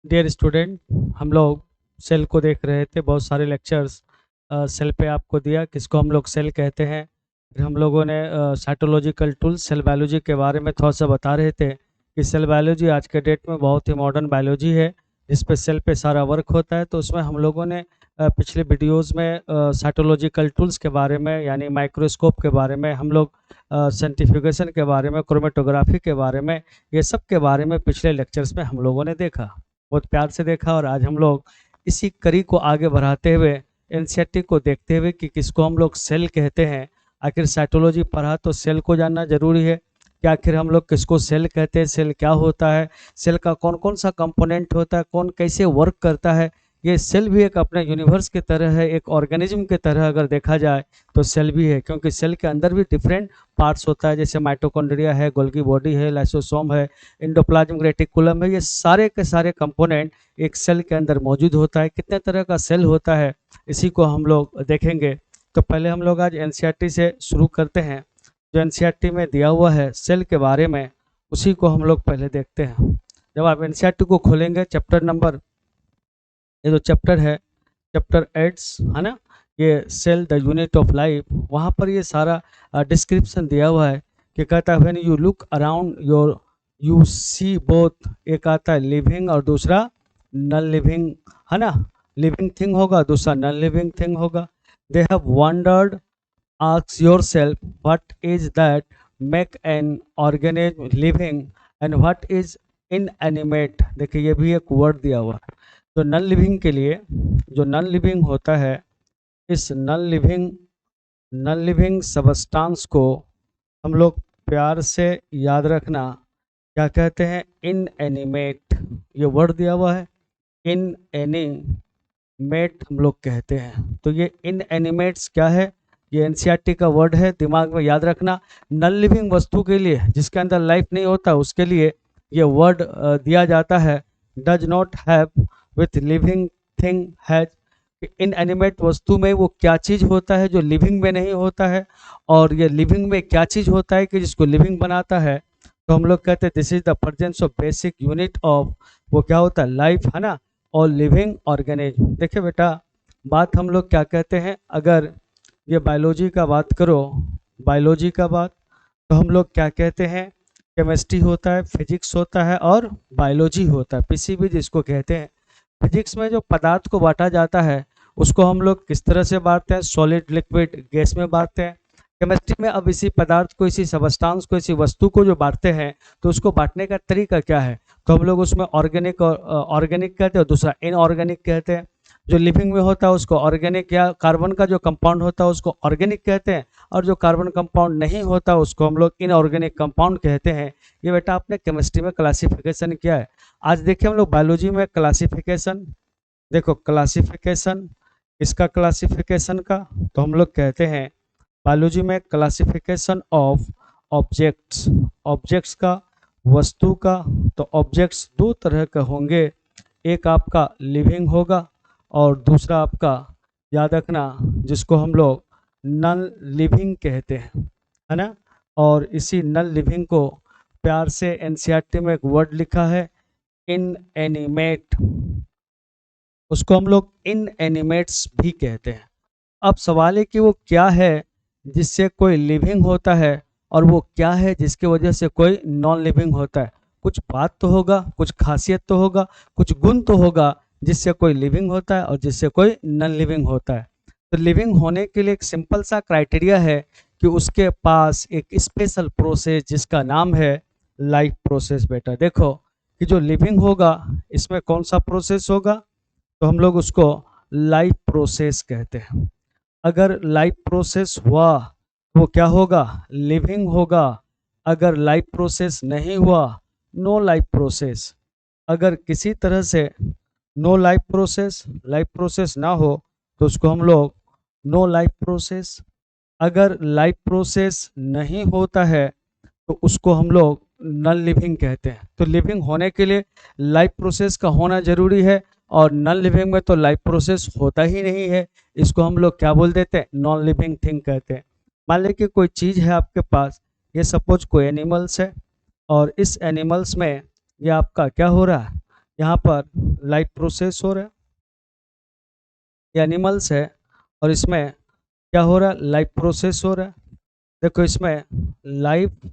Dear student, हम लोग cell को देख रहे थे। बहुत सारे लेक्चर्स सेल पे आपको दिया, किसको हम लोग सेल कहते हैं। फिर हम लोगों ने साइटोलॉजिकल टूल्स सेल बायोलॉजी के बारे में थोड़ा सा बता रहे थे कि सेल बायोलॉजी आज के डेट में बहुत ही मॉडर्न बायोलॉजी है, जिस पे सेल पे सारा वर्क होता है। तो उसमें हम लोगों ने पिछले वीडियोस में साइटोलॉजिकल टूल्स के बारे में, यानी माइक्रोस्कोप के बारे में, हम लोग सेंट्रीफ्यूगेशन के बारे में, क्रोमेटोग्राफी के बारे में, ये सब के बारे में पिछले लेक्चर्स में हम लोगों ने देखा, बहुत प्यार से देखा। और आज हम लोग इसी कड़ी को आगे बढ़ाते हुए एनसीईआरटी को देखते हुए कि किसको हम लोग सेल कहते हैं। आखिर साइटोलॉजी पढ़ा तो सेल को जानना जरूरी है कि आखिर हम लोग किसको सेल कहते हैं, सेल क्या होता है, सेल का कौन कौन सा कंपोनेंट होता है, कौन कैसे वर्क करता है। ये सेल भी एक अपने यूनिवर्स की तरह है, एक ऑर्गेनिज्म की तरह अगर देखा जाए तो सेल भी है, क्योंकि सेल के अंदर भी डिफरेंट पार्ट्स होता है, जैसे माइटोकॉन्ड्रिया है, गोल्गी बॉडी है, लाइसोसोम है, एंडोप्लाज्मिक रेटिकुलम है। ये सारे के सारे कंपोनेंट एक सेल के अंदर मौजूद होता है। कितने तरह का सेल होता है इसी को हम लोग देखेंगे। तो पहले हम लोग आज एनसीईआरटी से शुरू करते हैं। जो एनसीईआरटी में दिया हुआ है सेल के बारे में, उसी को हम लोग पहले देखते हैं। जब आप एनसीईआरटी को खोलेंगे, चैप्टर नंबर, ये जो चैप्टर है, चैप्टर 8 है ना, ये cell the unit of life, वहाँ पर ये सारा डिस्क्रिप्शन दिया हुआ है कि कहता है when you look around your you see both, एक आता है लिविंग और दूसरा नॉन लिविंग, है ना। लिविंग थिंग होगा, दूसरा नॉन लिविंग थिंग होगा। They have wondered, ask yourself what is that make an organism living and what is inanimate. देखिए ये भी एक वर्ड दिया हुआ है। तो नॉन लिविंग के लिए, जो नॉन लिविंग होता है, इस नॉन लिविंग सबस्टांस को हम लोग प्यार से याद रखना क्या कहते हैं, इनएनिमेट। ये वर्ड दिया हुआ है, इनएनिमेट हम लोग कहते हैं। तो ये इनएनिमेट्स क्या है, ये एनसीईआरटी का वर्ड है, दिमाग में याद रखना। नॉन लिविंग वस्तु के लिए, जिसके अंदर लाइफ नहीं होता, उसके लिए ये वर्ड दिया जाता है, does not have with living thing has. Inanimate वस्तु में वो क्या चीज़ होता है जो लिविंग में नहीं होता है, और ये लिविंग में क्या चीज़ होता है कि जिसको लिविंग बनाता है। तो हम लोग कहते हैं this is the presence of basic unit of, वो क्या होता है, लाइफ, है ना, और लिविंग ऑर्गेनिज्म। देखिए बेटा, बात हम लोग क्या कहते हैं, अगर ये बायोलॉजी का बात करो, बायोलॉजी का बात, तो हम लोग क्या कहते हैं, केमिस्ट्री होता है, फिजिक्स होता है और बायोलॉजी होता है, पीसीबी जिसको कहते हैं। फिजिक्स में जो पदार्थ को बांटा जाता है उसको हम लोग किस तरह से बांटते हैं, सॉलिड, लिक्विड, गैस में बांटते हैं। केमिस्ट्री में अब इसी पदार्थ को, इसी सबस्टांस को, इसी वस्तु को जो बांटते हैं, तो उसको बांटने का तरीका क्या है। तो हम लोग उसमें ऑर्गेनिक और ऑर्गेनिक कहते हैं, दूसरा इनऑर्गेनिक कहते हैं। जो लिविंग में होता है उसको ऑर्गेनिक, या कार्बन का जो कंपाउंड होता है उसको ऑर्गेनिक कहते हैं, और जो कार्बन कंपाउंड नहीं होता उसको हम लोग इनऑर्गेनिक कंपाउंड कहते हैं। ये बेटा आपने केमिस्ट्री में क्लासिफिकेशन किया है। आज देखिए हम लोग बायोलॉजी में क्लासिफिकेशन, देखो क्लासिफिकेशन, इसका क्लासिफिकेशन का, तो हम लोग कहते हैं बायोलॉजी में क्लासिफिकेशन ऑफ ऑब्जेक्ट्स, ऑब्जेक्ट्स का, वस्तु का। तो ऑब्जेक्ट्स दो तरह के होंगे, एक आपका लिविंग होगा और दूसरा आपका, याद रखना, जिसको हम लोग नॉन लिविंग कहते हैं, है ना। और इसी नॉन लिविंग को प्यार से एनसीईआरटी में एक वर्ड लिखा है, इनएनिमेट, उसको हम लोग इनएनिमेट्स भी कहते हैं। अब सवाल है कि वो क्या है जिससे कोई लिविंग होता है, और वो क्या है जिसकी वजह से कोई नॉन लिविंग होता है। कुछ बात तो होगा, कुछ खासियत तो होगा, कुछ गुण तो होगा जिससे कोई लिविंग होता है और जिससे कोई नॉन लिविंग होता है। तो लिविंग होने के लिए एक सिंपल सा क्राइटेरिया है कि उसके पास एक स्पेशल प्रोसेस जिसका नाम है लाइफ प्रोसेस। बेटा देखो कि जो लिविंग होगा इसमें कौन सा प्रोसेस होगा, तो हम लोग उसको लाइफ प्रोसेस कहते हैं। अगर लाइफ प्रोसेस हुआ तो वो क्या होगा, लिविंग होगा। अगर लाइफ प्रोसेस नहीं हुआ, नो लाइफ प्रोसेस। अगर किसी तरह से नो लाइफ प्रोसेस ना हो तो उसको हम लोग नो लाइफ प्रोसेस। अगर लाइफ प्रोसेस नहीं होता है तो उसको हम लोग नॉन लिविंग कहते हैं। तो लिविंग होने के लिए लाइफ प्रोसेस का होना जरूरी है, और नॉन लिविंग में तो लाइफ प्रोसेस होता ही नहीं है। इसको हम लोग क्या बोल देते हैं, नॉन लिविंग थिंग कहते हैं। मान लीजिए कि कोई चीज़ है आपके पास, ये सपोज कोई एनिमल्स है, और इस एनिमल्स में ये आपका क्या हो रहा है, यहाँ पर लाइफ प्रोसेस हो रहा है, ये एनिमल्स है और इसमें क्या हो रहा है, लाइफ प्रोसेस हो रहा है। देखो इसमें लाइफ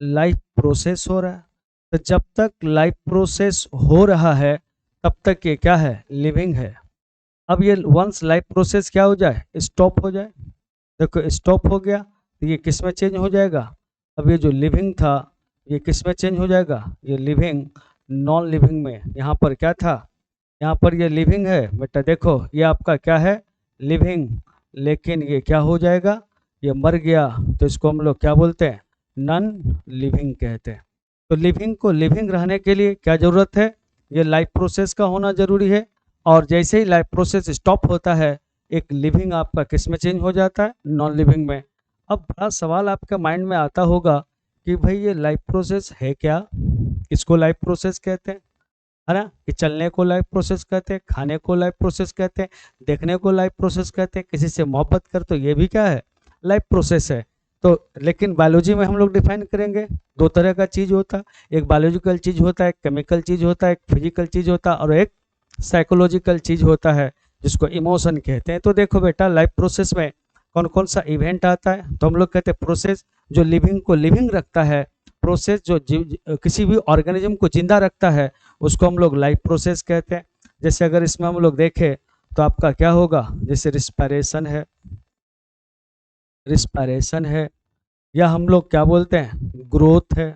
लाइफ प्रोसेस हो रहा है। तो जब तक लाइफ प्रोसेस हो रहा है तब तक ये क्या है, लिविंग है। अब ये वंस लाइफ प्रोसेस क्या हो जाए, स्टॉप हो जाए, देखो स्टॉप हो गया तो ये किस में चेंज हो जाएगा, अब ये जो लिविंग था ये किस में चेंज हो जाएगा, ये लिविंग नॉन लिविंग में। यहाँ पर क्या था, यहाँ पर ये लिविंग है बेटा, देखो ये आपका क्या है, लिविंग, लेकिन ये क्या हो जाएगा, ये मर गया, तो इसको हम लोग क्या बोलते हैं, नॉन लिविंग कहते हैं। तो लिविंग को लिविंग रहने के लिए क्या जरूरत है, ये लाइफ प्रोसेस का होना जरूरी है। और जैसे ही लाइफ प्रोसेस स्टॉप होता है एक लिविंग आपका किस में चेंज हो जाता है, नॉन लिविंग में। अब बड़ा सवाल आपके माइंड में आता होगा कि भाई ये लाइफ प्रोसेस है क्या, इसको लाइफ प्रोसेस कहते हैं, है ना, कि चलने को लाइफ प्रोसेस कहते हैं, खाने को लाइफ प्रोसेस कहते हैं, देखने को लाइफ प्रोसेस कहते हैं, किसी से मोहब्बत कर तो ये भी क्या है, लाइफ प्रोसेस है। तो लेकिन बायोलॉजी में हम लोग डिफाइन करेंगे, दो तरह का चीज होता है, एक बायोलॉजिकल चीज होता है, एक केमिकल चीज होता है, एक फिजिकल चीज होता है, और एक साइकोलॉजिकल चीज होता है जिसको इमोशन कहते हैं। तो देखो बेटा लाइफ प्रोसेस में कौन कौन सा इवेंट आता है, तो हम लोग कहते हैं प्रोसेस जो लिविंग को लिविंग रखता है, प्रोसेस जो किसी भी ऑर्गेनिज्म को जिंदा रखता है उसको हम लोग लाइफ प्रोसेस कहते हैं। जैसे अगर इसमें हम लोग देखें तो आपका क्या होगा, जैसे रिस्पायरेशन है, रिस्पायरेशन है, या हम लोग क्या बोलते हैं, ग्रोथ है,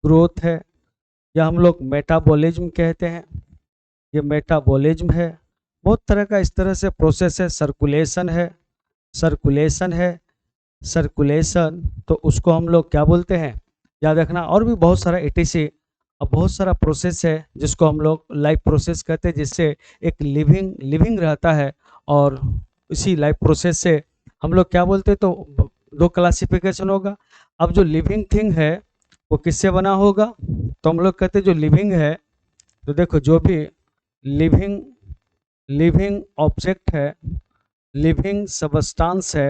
ग्रोथ है, या हम लोग मेटाबॉलिज्म कहते हैं, ये मेटाबॉलिज्म है। बहुत तरह का इस तरह से प्रोसेस है, सर्कुलेशन है, सर्कुलेशन है, सर्कुलेशन, तो उसको हम लोग क्या बोलते हैं, याद रखना। और भी बहुत सारा एटीसी, अब बहुत सारा प्रोसेस है जिसको हम लोग लाइफ प्रोसेस कहते हैं, जिससे एक लिविंग लिविंग रहता है। और इसी लाइफ प्रोसेस से हम लोग क्या बोलते हैं, तो दो क्लासिफिकेशन होगा। अब जो लिविंग थिंग है वो किससे बना होगा, तो हम लोग कहते हैं जो लिविंग है, तो देखो जो भी लिविंग लिविंग ऑब्जेक्ट है, लिविंग सबस्टांस है,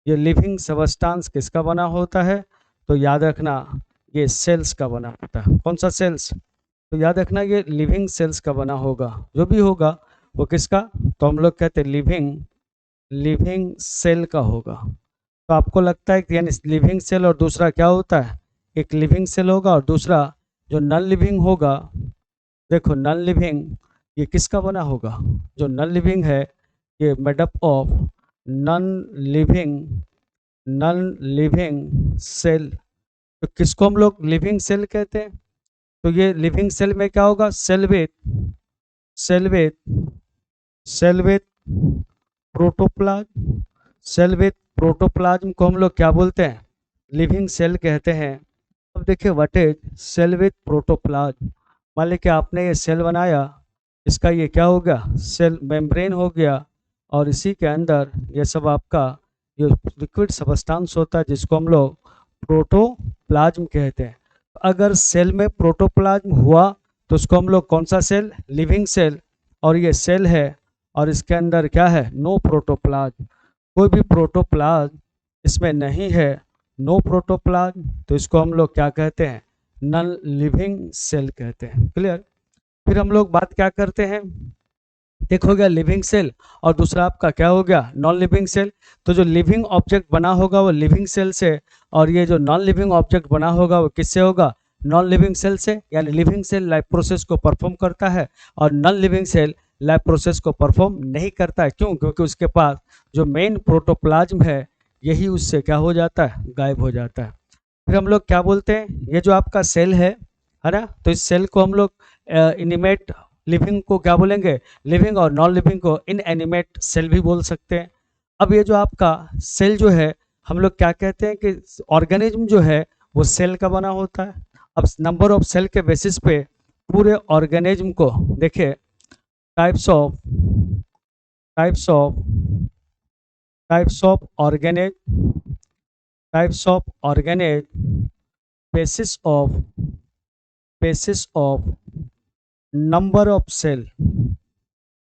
ये लिविंग सबस्टांस किसका बना होता है, तो याद रखना ये सेल्स का बना होता है। कौन सा सेल्स, तो याद रखना ये लिविंग सेल्स का बना होगा, जो भी होगा वो किसका, तो हम लोग कहते हैं लिविंग लिविंग सेल का होगा। तो आपको लगता है कि यानी लिविंग सेल और दूसरा क्या होता है, एक लिविंग सेल होगा और दूसरा जो नॉन लिविंग होगा, देखो नॉन लिविंग ये किसका बना होगा, जो नॉन लिविंग है ये made up of non living non living cell. तो किसको हम लोग लिविंग सेल कहते हैं, तो ये लिविंग सेल में क्या होगा, cell with cell with cell with protoplasm, cell with protoplasm को हम लोग क्या बोलते हैं, लिविंग सेल कहते हैं। अब देखिए what is cell with protoplasm, मान लीजिए कि आपने ये सेल बनाया, इसका ये क्या हो गया, सेल मेम्ब्रेन हो गया, और इसी के अंदर ये सब आपका जो लिक्विड सबस्टांस होता है जिसको हम लोग प्रोटोप्लाज्म कहते हैं। अगर सेल में प्रोटोप्लाज्म हुआ तो उसको हम लोग कौन सा सेल, लिविंग सेल, और ये सेल है और इसके अंदर क्या है, नो प्रोटोप्लाज्म, कोई भी प्रोटोप्लाज्म इसमें नहीं है, नो प्रोटोप्लाज्म, तो इसको हम लोग क्या कहते हैं, नॉन लिविंग सेल कहते हैं। क्लियर। फिर हम लोग बात क्या करते हैं, एक हो गया लिविंग सेल और दूसरा आपका क्या हो गया, नॉन लिविंग सेल। तो जो लिविंग ऑब्जेक्ट बना होगा वो लिविंग सेल से, और ये जो नॉन लिविंग ऑब्जेक्ट बना होगा वो किससे होगा, नॉन लिविंग सेल से। यानी लिविंग सेल लाइफ प्रोसेस को परफॉर्म करता है और non living cell life process को परफॉर्म नहीं करता है। क्यों, क्योंकि उसके पास जो मेन प्रोटोप्लाज्म है यही उससे क्या हो जाता है, गायब हो जाता है। फिर हम लोग क्या बोलते हैं, ये जो आपका सेल है ना, तो इस सेल को हम लोग इनिमेट लिविंग को क्या बोलेंगे, लिविंग, और नॉन लिविंग को इनएनिमेट सेल भी बोल सकते हैं। अब ये जो आपका सेल जो है हम लोग क्या कहते हैं कि ऑर्गेनिज्म जो है वो सेल का बना होता है। अब नंबर ऑफ सेल के बेसिस पे पूरे ऑर्गेनिज्म को देखिए, types of types of types of organism types of organism basis of number of cell,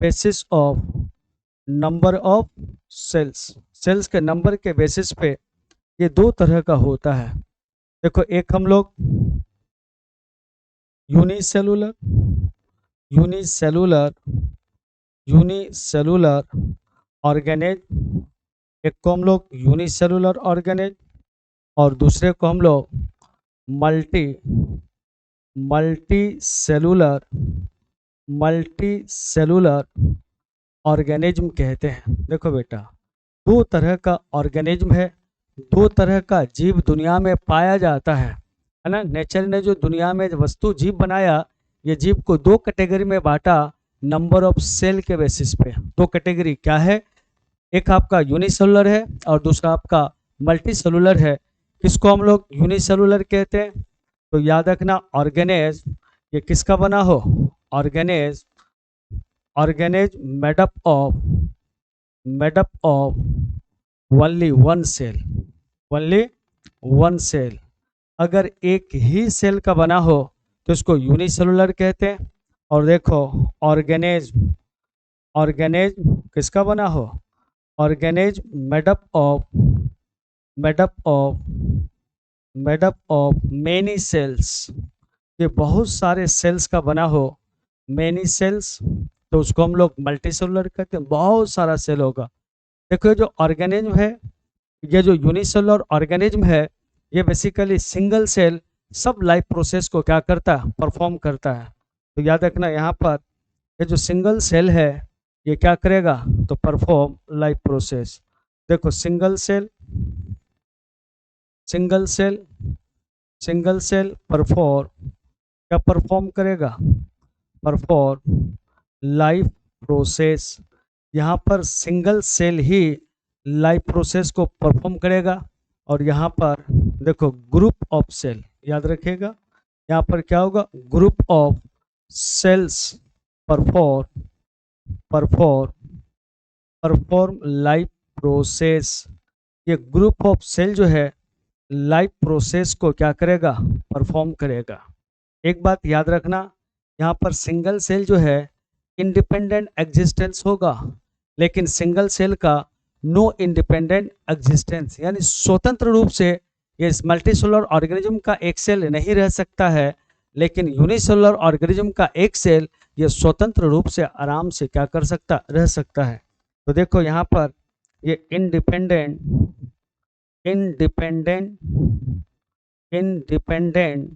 basis of number of cells, cells के नंबर के बेसिस पे ये दो तरह का होता है। देखो एक हम लोग यूनिसेलुलर, यूनिसेलुलर, यूनिसेलुलर ऑर्गेनेज, एक को हम लोग यूनिसेलुलर ऑर्गेनेज और दूसरे को हम लोग multi multi cellular, multi cellular organism कहते हैं। देखो बेटा, दो तरह का ऑर्गेनिज्म है, दो तरह का जीव दुनिया में पाया जाता है ना। नेचर ने जो दुनिया में वस्तु जीव बनाया, ये जीव को दो कैटेगरी में बांटा, नंबर ऑफ सेल के बेसिस पे। दो कैटेगरी क्या है, एक आपका यूनिसेलुलर है और दूसरा आपका मल्टी सेलुलर है। किसको हम लोग यूनिसेलुलर कहते हैं? तो याद रखना, ऑर्गेनेज ये किसका बना हो? Organism, organism made up of only one cell, only one cell. अगर एक ही सेल का बना हो तो इसको यूनिसेलुलर कहते हैं। और देखो, ऑर्गेनेज, ऑर्गेनेज किसका बना हो? Organism made up of many cells, ये बहुत सारे सेल्स का बना हो, मेनी सेल्स, तो उसको हम लोग मल्टी सेलुलर कहते हैं। बहुत सारा सेल होगा। देखो, ये जो ऑर्गेनिज्म है, ये जो यूनिसेलुलर ऑर्गेनिज्म है, ये बेसिकली सिंगल सेल सब लाइफ प्रोसेस को क्या करता है? परफॉर्म करता है। तो याद रखना, यहाँ पर ये जो सिंगल सेल है, ये क्या करेगा? तो परफॉर्म लाइफ प्रोसेस। देखो, single cell, single cell, single cell perform, क्या परफॉर्म करेगा? Perform life process. यहाँ पर सिंगल सेल ही लाइफ प्रोसेस को परफॉर्म करेगा। और यहाँ पर देखो, ग्रुप ऑफ सेल, याद रखिएगा, यहाँ पर क्या होगा? Group of cells perform life process. ये ग्रुप ऑफ सेल जो है लाइफ प्रोसेस को क्या करेगा? परफॉर्म करेगा। एक बात याद रखना, यहाँ पर सिंगल सेल जो है इंडिपेंडेंट एग्जिस्टेंस होगा, लेकिन सिंगल सेल का नो इंडिपेंडेंट एग्जिस्टेंस, यानी स्वतंत्र रूप से ये मल्टीसेलुलर ऑर्गेनिज्म का एक सेल नहीं रह सकता है, लेकिन यूनिसेलुलर ऑर्गेनिज्म का एक सेल ये स्वतंत्र रूप से आराम से क्या कर सकता? रह सकता है। तो देखो, यहाँ पर ये independent independent independent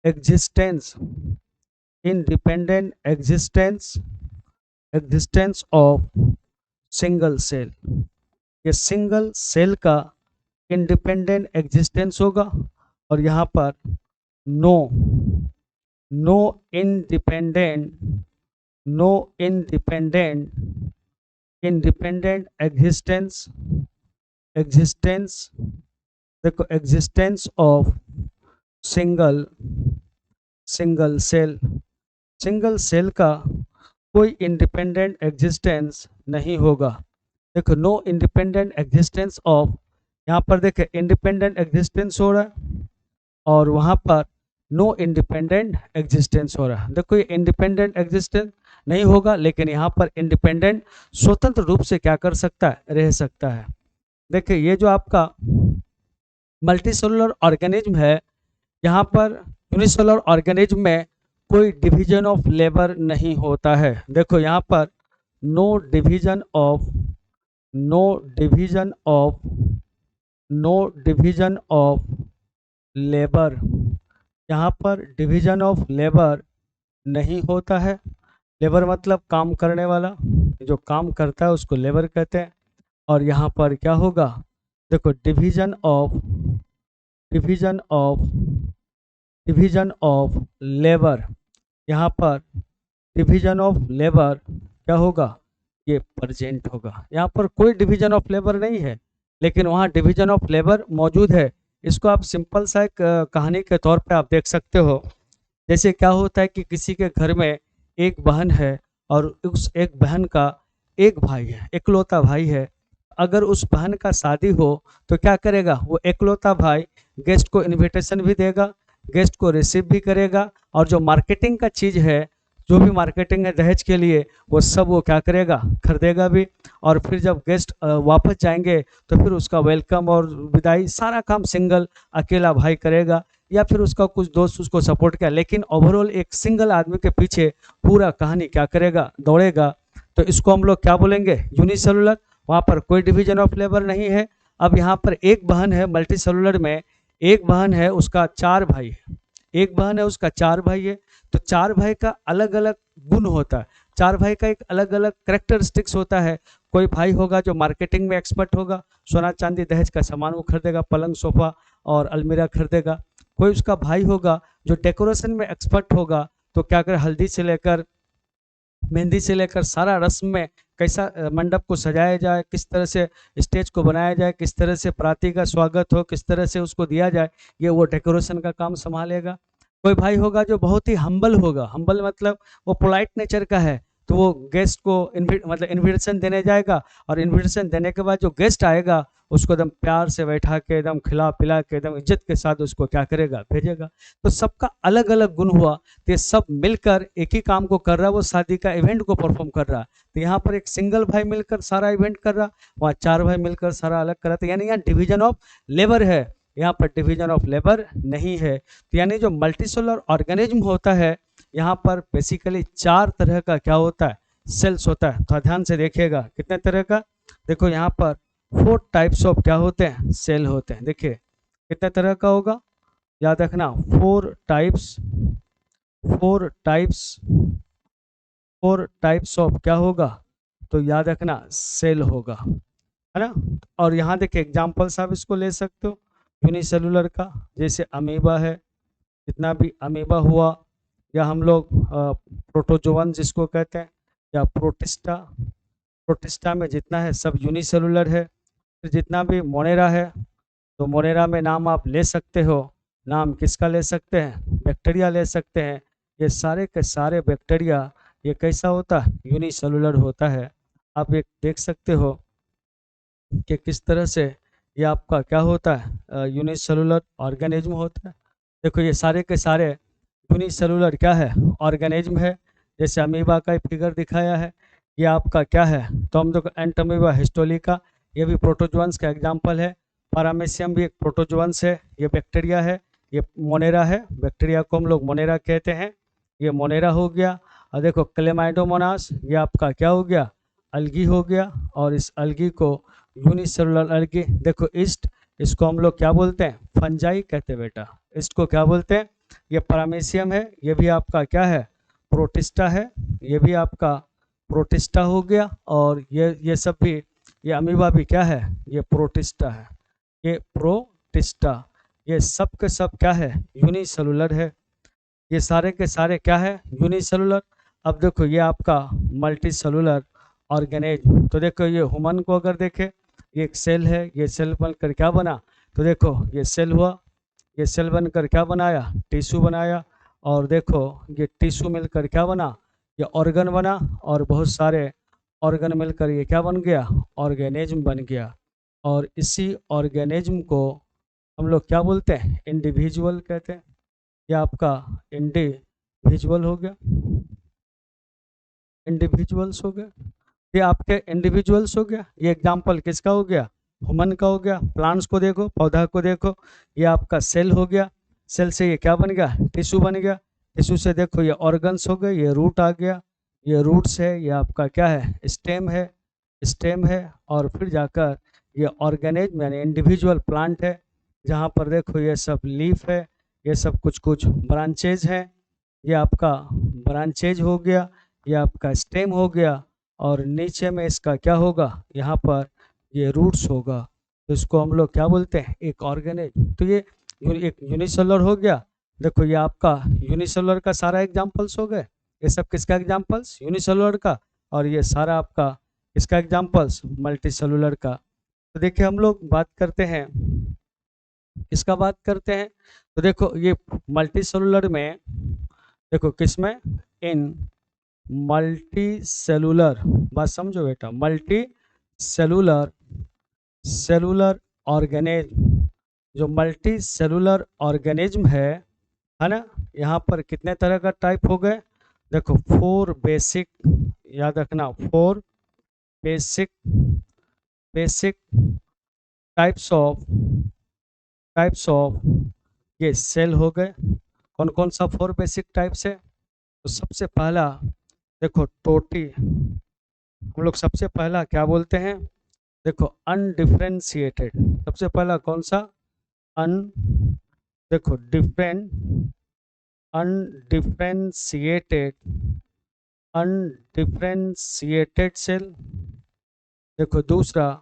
existence, independent existence of single cell, ये सिंगल सेल का इंडिपेंडेंट एग्जिस्टेंस होगा। और यहाँ पर no no independent no independent independent existence देखो, existence of single cell, single cell का कोई इंडिपेंडेंट एग्जिस्टेंस नहीं होगा। देखो, नो इंडिपेंडेंट एग्जिस्टेंस ऑफ, यहाँ पर देखे इंडिपेंडेंट एग्जिस्टेंस हो रहा है और वहाँ पर नो इंडिपेंडेंट एग्जिस्टेंस हो रहा है। देखो, ये इंडिपेंडेंट एग्जिस्टेंस नहीं होगा, लेकिन यहाँ पर इंडिपेंडेंट स्वतंत्र रूप से क्या कर सकता है? रह सकता है। देखिए, ये जो आपका मल्टीसेलुलर ऑर्गेनिज्म है, यहाँ पर यूनिसेलुलर ऑर्गेनिज्म में कोई डिवीजन ऑफ लेबर नहीं होता है। देखो, यहाँ पर no division of no division of no division of labour, यहाँ पर डिवीजन ऑफ लेबर नहीं होता है। लेबर मतलब काम करने वाला, जो काम करता है उसको लेबर कहते हैं। और यहाँ पर क्या होगा? देखो, division of division of division of labour, यहाँ पर डिवीजन ऑफ लेबर क्या होगा? ये प्रेजेंट होगा। यहाँ पर कोई डिवीजन ऑफ लेबर नहीं है, लेकिन वहाँ डिवीजन ऑफ लेबर मौजूद है। इसको आप सिंपल सा एक कहानी के तौर पे आप देख सकते हो। जैसे क्या होता है कि किसी के घर में एक बहन है और उस एक बहन का एक भाई है, इकलौता भाई है। अगर उस बहन का शादी हो तो क्या करेगा? वो इकलौता भाई गेस्ट को इनविटेशन भी देगा, गेस्ट को रिसीव भी करेगा, और जो मार्केटिंग का चीज़ है, जो भी मार्केटिंग है दहेज के लिए, वो सब वो क्या करेगा? खरीदेगा भी। और फिर जब गेस्ट वापस जाएंगे तो फिर उसका वेलकम और विदाई सारा काम सिंगल अकेला भाई करेगा। या फिर उसका कुछ दोस्त उसको सपोर्ट किया, लेकिन ओवरऑल एक सिंगल आदमी के पीछे पूरा कहानी क्या करेगा, दौड़ेगा। तो इसको हम लोग क्या बोलेंगे, यूनिसेलुलर। वहाँ पर कोई डिवीजन ऑफ लेबर नहीं है। अब यहाँ पर एक बहन है मल्टी सेलुलर में, एक बहन है उसका 4 भाई है, एक बहन है उसका 4 भाई है। तो 4 भाई का अलग अलग गुण होता है, 4 भाई का एक अलग अलग करेक्टरिस्टिक्स होता है। कोई भाई होगा जो मार्केटिंग में एक्सपर्ट होगा, सोना चांदी दहेज का सामान वो खरीदेगा, पलंग सोफा और अलमीरा खरीदेगा। कोई उसका भाई होगा जो डेकोरेशन में एक्सपर्ट होगा, तो क्या करे, हल्दी से लेकर मेहंदी से लेकर सारा रस्म में कैसा मंडप को सजाया जाए, किस तरह से स्टेज को बनाया जाए, किस तरह से प्रार्थी का स्वागत हो, किस तरह से उसको दिया जाए, ये वो डेकोरेशन का काम संभालेगा। कोई भाई होगा जो बहुत ही हम्बल होगा, हम्बल मतलब वो पोलाइट नेचर का है, तो वो गेस्ट को मतलब इन्विटेशन देने जाएगा, और इन्विटेशन देने के बाद जो गेस्ट आएगा उसको एकदम प्यार से बैठा के, एकदम खिला पिला के, एकदम इज्जत के साथ उसको क्या करेगा, भेजेगा। तो सबका अलग अलग गुण हुआ, तो ये सब मिलकर एक ही काम को कर रहा है, वो शादी का इवेंट को परफॉर्म कर रहा है। तो यहाँ पर एक सिंगल भाई मिलकर सारा इवेंट कर रहा, वहाँ 4 भाई मिलकर सारा अलग कर रहा। तो यानी यहाँ डिवीजन ऑफ लेबर है, यहाँ पर डिवीजन ऑफ लेबर नहीं है। तो यानी जो मल्टीसेलुलर ऑर्गेनिज्म होता है, यहाँ पर बेसिकली 4 तरह का क्या होता है, सेल्स होता है। तो ध्यान से देखिएगा कितने तरह का, देखो यहाँ पर 4 टाइप्स ऑफ क्या होते हैं, सेल होते हैं। देखिए कितने तरह का होगा, याद रखना 4 टाइप्स, 4 टाइप्स, 4 टाइप्स ऑफ क्या होगा, तो याद रखना सेल होगा, है ना। और यहाँ देखिए एग्जाम्पल्स आप इसको ले सकते हो यूनिसेलुलर का, जैसे अमीबा है, जितना भी अमीबा हुआ, या हम लोग प्रोटोजोवन जिसको कहते हैं, या प्रोटिस्टा, प्रोटिस्टा में जितना है सब यूनिसेलुलर है। फिर जितना भी मोनेरा है, तो मोनेरा में नाम आप ले सकते हो, नाम किसका ले सकते हैं, बैक्टीरिया ले सकते हैं। ये सारे के सारे बैक्टीरिया ये कैसा होता है, यूनिसेलुलर होता है। आप एक देख सकते हो कि किस तरह से ये आपका क्या होता है, यूनिसेलुलर ऑर्गेनिज्म होता है। देखो ये सारे के सारे यूनिसेलुलर क्या है, ऑर्गेनिज्म है। जैसे अमीबा का फिगर दिखाया है, ये आपका क्या है, तो हम देखो एंटोमीबा हिस्टोलिका, ये भी प्रोटोजोअन्स का एग्जाम्पल है। पारामेशियम भी एक प्रोटोजोअन्स है, ये बैक्टीरिया है। ये मोनेरा है, बैक्टीरिया को हम लोग मोनेरा कहते हैं, ये मोनेरा हो गया। और देखो क्लेमाइडोमोनास, ये आपका क्या हो गया, अलगी हो गया। और इस अलगी को यूनिसेलुलर अलगी, देखो ईस्ट, इसको हम लोग क्या बोलते हैं, फंजाई कहते हैं बेटा, इसको क्या बोलते हैं। ये पारामेशियम है, ये भी आपका क्या है, प्रोटिस्टा है, ये भी आपका प्रोटिस्टा हो गया। और ये सब भी, ये अमीबा भी क्या है, ये प्रोटिस्टा है, ये प्रोटिस्टा, ये सब के सब क्या है, यूनिसेलुलर है। ये सारे के सारे क्या है, यूनिसेलुलर। अब देखो ये आपका मल्टी सेलुलर ऑर्गेनिज्म, तो देखो ये ह्यूमन को अगर देखें, ये एक सेल है, ये सेल बनकर क्या बना, तो देखो ये सेल हुआ, ये सेल बनकर क्या बनाया, टिश्यू बनाया। और देखो ये टिश्यू मिलकर क्या बना, ये ऑर्गन बना। और बहुत सारे ऑर्गन मिलकर ये क्या बन गया, ऑर्गेनिज्म बन गया। और इसी ऑर्गेनिज्म को हम लोग क्या बोलते हैं, इंडिविजुअल कहते हैं। ये आपका इंडिविजुअल हो गया, इंडिविजुअल्स हो गया, ये आपके इंडिविजुअल्स हो गया। ये एग्जाम्पल किसका हो गया, ह्यूमन का हो गया। प्लांट्स को देखो, पौधा को देखो, ये आपका सेल हो गया, सेल से ये क्या बन गया, टिश्यू बन गया। टिश्यू से देखो ये ऑर्गन्स हो गए, ये रूट आ गया, ये रूट्स है, ये आपका क्या है, स्टेम है, स्टेम है। और फिर जाकर ये ऑर्गेनिज्म यानी इंडिविजुअल प्लांट है, जहाँ पर देखो ये सब लीफ है, ये सब कुछ कुछ ब्रांचेज हैं, ये आपका ब्रांचेज हो गया, ये आपका स्टेम हो गया। और नीचे में इसका क्या होगा, यहाँ पर ये रूट्स होगा। तो इसको हम लोग क्या बोलते हैं, एक ऑर्गेनिज्म। तो ये एक यूनिसेलुलर हो गया। देखो ये आपका यूनिसेलुलर का सारा एग्जांपल्स हो गए, ये सब किसका एग्जांपल्स, यूनिसेलुलर का। और ये सारा आपका इसका एग्जांपल्स मल्टी सेलुलर का। तो देखिए हम लोग बात करते हैं, इसका बात करते हैं। तो देखो ये मल्टी सेलुलर में, देखो किसमें, इन मल्टी सेलुलर, बात समझो बेटा, मल्टी सेलुलर, सेलुलर ऑर्गेनिज्म, जो मल्टी सेलुलर ऑर्गेनिज्म है ना। यहाँ पर कितने तरह का टाइप हो गए, देखो 4 बेसिक, याद रखना 4 basic, basic types of, types of ये सेल हो गए। कौन कौन सा 4 बेसिक टाइप्स है? तो सबसे पहला देखो टोटी, हम लोग सबसे पहला क्या बोलते हैं? देखो अनडिफरेंशिएटेड, सबसे पहला कौन सा? अन, देखो डिफरेंट, अनडिफरेंशिएटेड, अनडिफरेंशिएटेड सेल। देखो दूसरा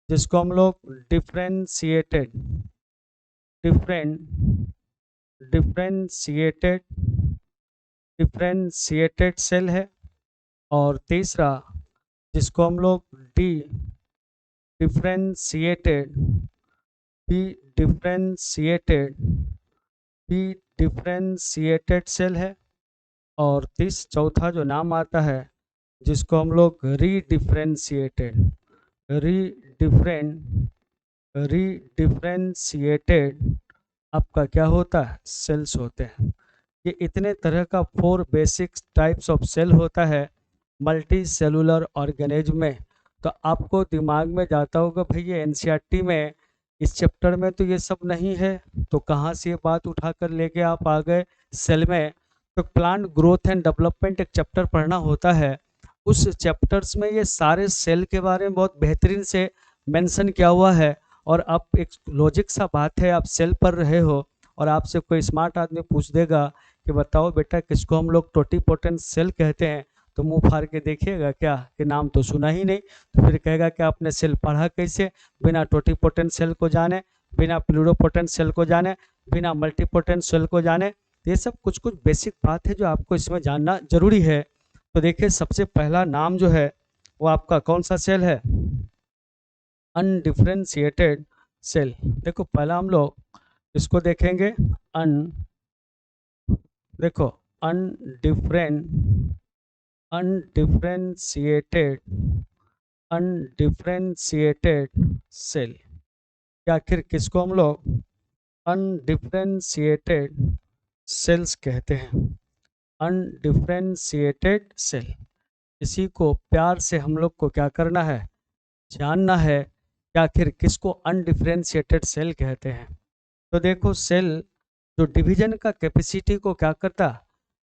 जिसको हम लोग differentiated, different, differentiated, differentiated cell है। और तीसरा जिसको हम लोग dedifferentiated, be differentiated, be differentiated cell है। और चौथा जो नाम आता है जिसको हम लोग रीडिफरेंशिएटेड, रीडिफरेंट, रीडिफरेंशिएटेड आपका क्या होता है? सेल्स होते हैं। ये इतने तरह का 4 बेसिक टाइप्स ऑफ सेल होता है मल्टी सेलुलर ऑर्गेनिज्म में। तो आपको दिमाग में जाता होगा भाई ये एनसीईआरटी में इस चैप्टर में तो ये सब नहीं है, तो कहाँ से ये बात उठा कर लेके आप आ गए सेल में? तो प्लांट ग्रोथ एंड डेवलपमेंट एक चैप्टर पढ़ना होता है, उस चैप्टर्स में ये सारे सेल के बारे में बहुत बेहतरीन से मेंशन किया हुआ है। और आप एक लॉजिक सा बात है, आप सेल पढ़ रहे हो और आपसे कोई स्मार्ट आदमी पूछ देगा कि बताओ बेटा किसको हम लोग टोटीपोटेंट सेल कहते हैं, तो मुंह फाड़ के देखिएगा क्या कि नाम तो सुना ही नहीं। तो फिर कहेगा कि आपने सेल पढ़ा कैसे बिना टोटीपोटेंट सेल को जाने, बिना प्लूरोपोटेंट सेल को जाने, बिना मल्टीपोटेंट सेल को जाने। तो ये सब कुछ कुछ बेसिक बात है जो आपको इसमें जानना जरूरी है। तो देखिए सबसे पहला नाम जो है वो आपका कौन सा सेल है? Undifferentiated cell. देखो पहला हम लोग इसको देखेंगे अन, देखो अनडिफरेंट, अनडिफरेंशिएटेड, अनडिफरेंशिएटेड सेल। आखिर किसको हम लोग अनडिफरेंशिएटेड सेल्स कहते हैं? Undifferentiated cell. इसी को प्यार से हम लोग को क्या करना है? जानना है कि आखिर किसको अनडिफरेंशिएटेड सेल कहते हैं। तो देखो सेल जो डिवीजन का कैपेसिटी को क्या करता,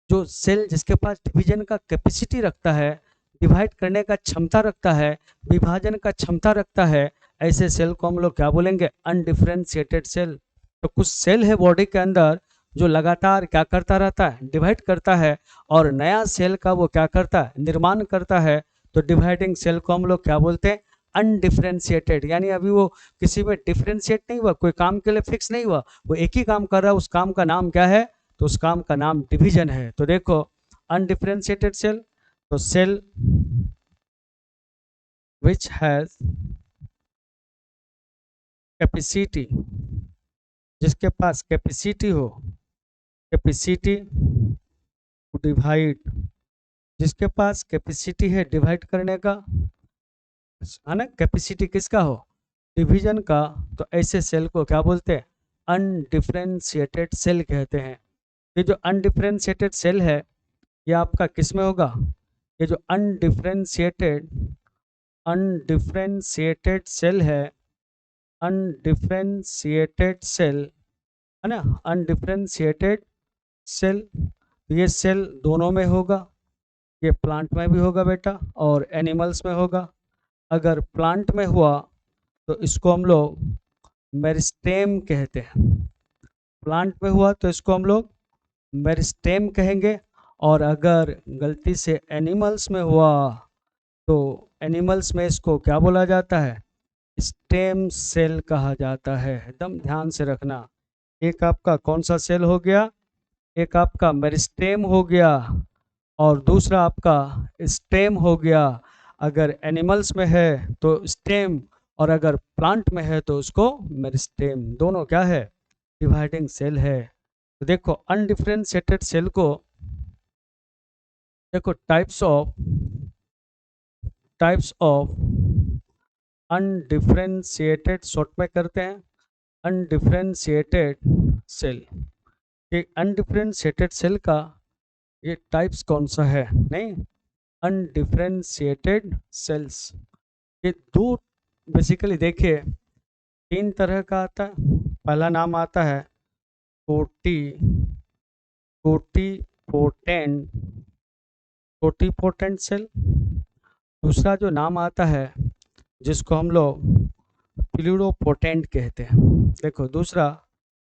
जो सेल जिसके पास डिवीजन का कैपेसिटी रखता है, डिवाइड करने का क्षमता रखता है, विभाजन का क्षमता रखता है, ऐसे सेल को हम लोग क्या बोलेंगे? Undifferentiated cell. तो कुछ सेल है बॉडी के अंदर जो लगातार क्या करता रहता है? डिवाइड करता है और नया सेल का वो क्या करता है? निर्माण करता है। तो डिवाइडिंग सेल को हम लोग क्या बोलते हैं? अनडिफरेंशिएटेड। यानी अभी वो किसी में डिफरेंशिएट नहीं हुआ, कोई काम के लिए फिक्स नहीं हुआ, वो एक ही काम कर रहा है, उस काम का नाम क्या है? तो उस काम का नाम डिवीजन है। तो देखो अनडिफरेंशिएटेड सेल, तो सेल विच हैज कैपेसिटी, जिसके पास कैपेसिटी हो, कैपेसिटी टू डिवाइड, जिसके पास कैपेसिटी है डिवाइड करने का, है ना? कैपेसिटी किसका हो? डिवीजन का। तो ऐसे सेल को क्या बोलते हैं? अनडिफरेंशिएटेड सेल कहते हैं। ये जो अनडिफरेंशिएटेड सेल है ये आपका किस में होगा? ये जो अनडिफरेंशिएटेड, अनडिफरेंशिएटेड सेल है, अनडिफरेंशिएटेड सेल, है ना? अनडिफरेंशिएटेड सेल, ये सेल दोनों में होगा, ये प्लांट में भी होगा बेटा और एनिमल्स में होगा। अगर प्लांट में हुआ तो इसको हम लोग मेरिस्टेम कहते हैं, प्लांट में हुआ तो इसको हम लोग मेरिस्टेम कहेंगे। और अगर गलती से एनिमल्स में हुआ तो एनिमल्स में इसको क्या बोला जाता है? स्टेम सेल कहा जाता है। एकदम ध्यान से रखना, एक आपका कौन सा सेल हो गया? एक आपका मेरिस्टेम हो गया और दूसरा आपका स्टेम हो गया। अगर एनिमल्स में है तो स्टेम और अगर प्लांट में है तो उसको मेरिस्टेम। दोनों क्या है? डिवाइडिंग सेल है। तो देखो अनडिफरेंशिएटेड सेल को देखो टाइप्स ऑफ अनडिफरेंशिएटेड शॉर्ट में करते हैं अनडिफरेंशिएटेड सेल। ये अनडिफरेंशिएटेड सेल का ये टाइप्स कौन सा है? नहीं, अनडिफरेंशिएटेड सेल्स ये दो बेसिकली देखिए 3 तरह का आता है। पहला नाम आता है टोटी टोटी पोटेंट टोटी पोटेंट सेल। दूसरा जो नाम आता है जिसको हम लोग प्लूरोपोटेंट कहते हैं। देखो दूसरा